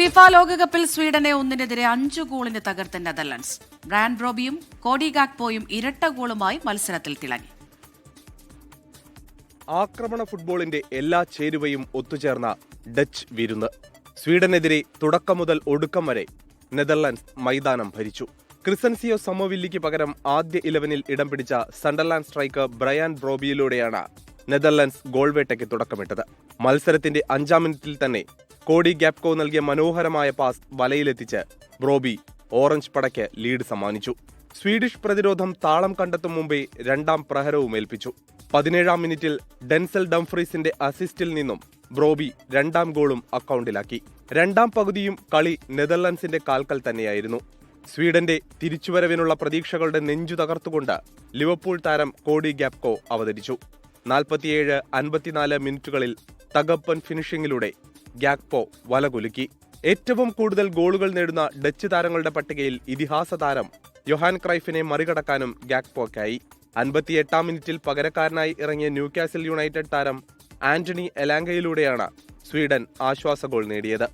FIFA ലോകകപ്പിൽ സ്വീഡനെ 1-5 ഗോളിന് തകർത്ത നെതർലൻഡ്സ്. ബ്രയാൻ ബ്രോബിയും കോഡി ഗാക്പോയും ഇരട്ട ഗോളുമായി മത്സരത്തിൽ തിളങ്ങി. ആക്രമണ ഫുട്ബോളിന്റെ എല്ലാ ചേരുവയും ഒത്തുചേർന്ന ഡച്ച് വിരുന്ന്. സ്വീഡനെതിരെ തുടക്കം മുതൽ ഒടുക്കം വരെ നെതർലൻഡ്സ് മൈതാനം ഭരിച്ചു. ക്രിസൻസിയോ സമോവില്ലിക്ക് പകരം ആദ്യ 11-ൽ ഇടം പിടിച്ച സണ്ടർലാൻഡ് സ്ട്രൈക്കർ ബ്രയാൻ ബ്രോബിയിലൂടെയാണ് നെതർലൻഡ്സ് ഗോൾവേട്ടയ്ക്ക് തുടക്കമിട്ടത്. മത്സരത്തിന്റെ 5-ാം മിനിറ്റിൽ തന്നെ കോഡി ഗാക്പോ നൽകിയ മനോഹരമായ പാസ് വലയിലെത്തിച്ച് ബ്രോബി ഓറഞ്ച് പടയ്ക്ക് ലീഡ് സമ്മാനിച്ചു. സ്വീഡിഷ് പ്രതിരോധം താളം കണ്ടെത്തും മുമ്പേ 2-ാം പ്രഹരവും ഏൽപ്പിച്ചു. 17-ാം മിനിറ്റിൽ ഡെൻസൽ ഡംഫ്രീസിന്റെ അസിസ്റ്റിൽ നിന്നും ബ്രോബി 2-ാം ഗോളും അക്കൗണ്ടിലാക്കി. 2-ാം പകുതിയും കളി നെതർലൻഡ്സിന്റെ കാൽക്കൽ തന്നെയായിരുന്നു. സ്വീഡന്റെ തിരിച്ചുവരവിനുള്ള പ്രതീക്ഷകളുടെ നെഞ്ചു തകർത്തുകൊണ്ട് ലിവർപൂൾ താരം കോഡി ഗാക്പോ അവതരിച്ചു. 47-54 മിനിറ്റുകളിൽ തകപ്പൻ ഫിനിഷിംഗിലൂടെ ഗാക്പോ വലകുലുക്കി. ഏറ്റവും കൂടുതൽ ഗോളുകൾ നേടുന്ന ഡച്ച് താരങ്ങളുടെ പട്ടികയിൽ ഇതിഹാസ താരം യോഹാൻ ക്രൈഫിനെ മറികടക്കാനും ഗാക്പോയ്ക്കായി. 58-ാം മിനിറ്റിൽ പകരക്കാരനായി ഇറങ്ങിയ ന്യൂകാസിൽ യുണൈറ്റഡ് താരം ആന്റണി എലാങ്കയിലൂടെയാണ് സ്വീഡൻ ആശ്വാസ ഗോൾ നേടിയത്.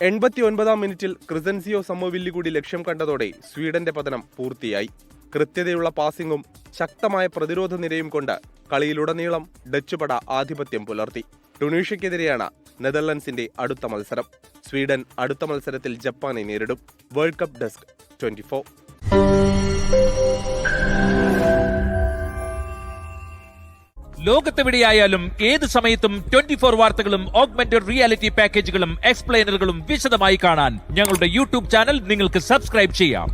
89-ാം മിനിറ്റിൽ ക്രിസൻസിയോ സമോവില്ലി കൂടി ലക്ഷ്യം കണ്ടതോടെ സ്വീഡന്റെ പതനം പൂർത്തിയായി. കൃത്യതയുള്ള പാസിംഗും ശക്തമായ പ്രതിരോധ നിരയും കൊണ്ട് കളിയിലുടനീളം ഡച്ച് പട ആധിപത്യം പുലർത്തി. ടുണീഷ്യക്കെതിരെയാണ് നെതർലൻഡ്സിന്റെ അടുത്ത മത്സരം. സ്വീഡൻ അടുത്ത മത്സരത്തിൽ ജപ്പാനെ നേരിടും. World cup desk 24. ലോകത്തെവിടെയായാലും ഏത് സമയത്തും 24 വാർത്തകളും ഓഗ്മെന്റഡ് റിയാലിറ്റി പാക്കേജുകളും എക്സ്പ്ലെയിനറുകളും വിശദമായി കാണാൻ ഞങ്ങളുടെ യൂട്യൂബ് ചാനൽ നിങ്ങൾക്ക് സബ്സ്ക്രൈബ് ചെയ്യാം.